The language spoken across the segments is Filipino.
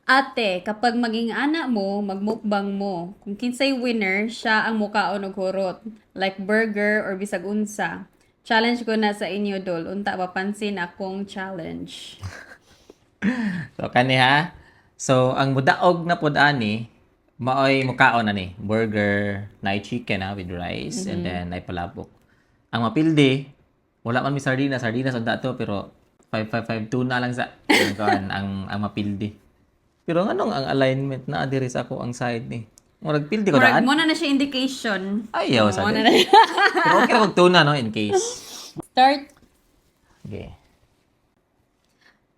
Ate, kapag maging anak mo, magmukbang mo. Kung kinsay winner, siya ang mukaon og hurot. Like burger or bisag unsa. Challenge ko na sa inyo, dol. Unta papansin akong challenge. So kaniha. So ang mudaog na pud ani maoy mukaon ani burger, na chicken with rice and then nay palabok. Ang mapildi wala man mi sardinas unta to pero 555 tuna lang sa ang mapildi. Pero nganong ang alignment na diri sa ako ang side ni. Murag pildi ko Murag, daan. mo na siya indication. Ayaw sa Mo na din. Pero okay ra kog tuna no in case. Start. Okay.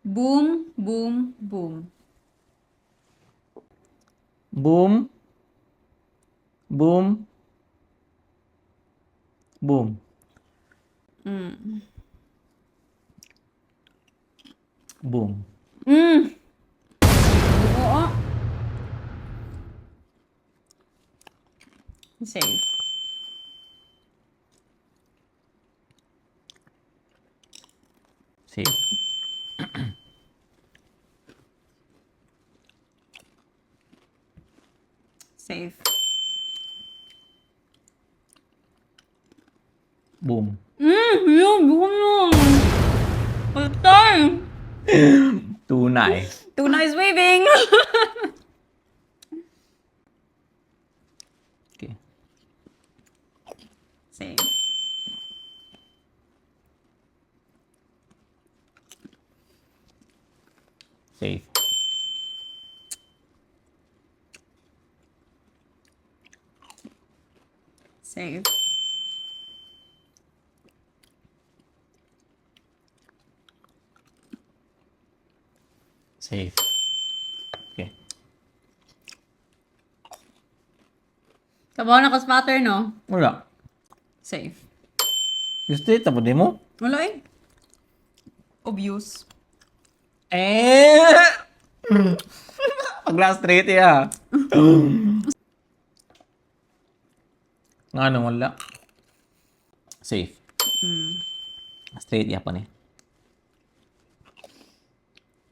Boom, boom, boom. Boom. Boom. Boom. Boom. Oo. Safe. See. Safe. Boom. Yun, boom yun. Patay. Tunay. Tuna is waving. Okay. Safe. Safe. Safe. Safe. Okay. Kabaw na ka-spatter, no? Wala. Safe. Gusto ito po di mo? Wala eh. Obvious. Pag last straight ya. Nga nang wala. Safe. Straight ya pa ni.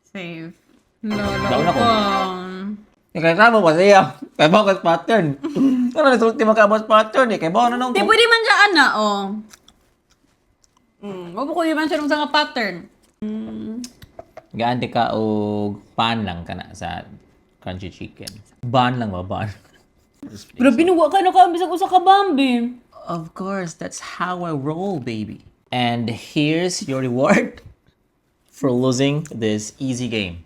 Safe. Daon ako. Lolo. Kaya sama pa siya. Kaya ba ka pattern? Ano nasulti makabas pattern eh. Kaya ba nung Di pwede man dyan na, oh. Wag ko man siya nung sa pattern. Gaan di ka o pan lang ka na sa crunchy chicken. Ban lang ba? Ban. Pero binuwa ka na ka, bisag usa ka Bambi. Of course, that's how I roll, baby. And here's your reward for losing this easy game.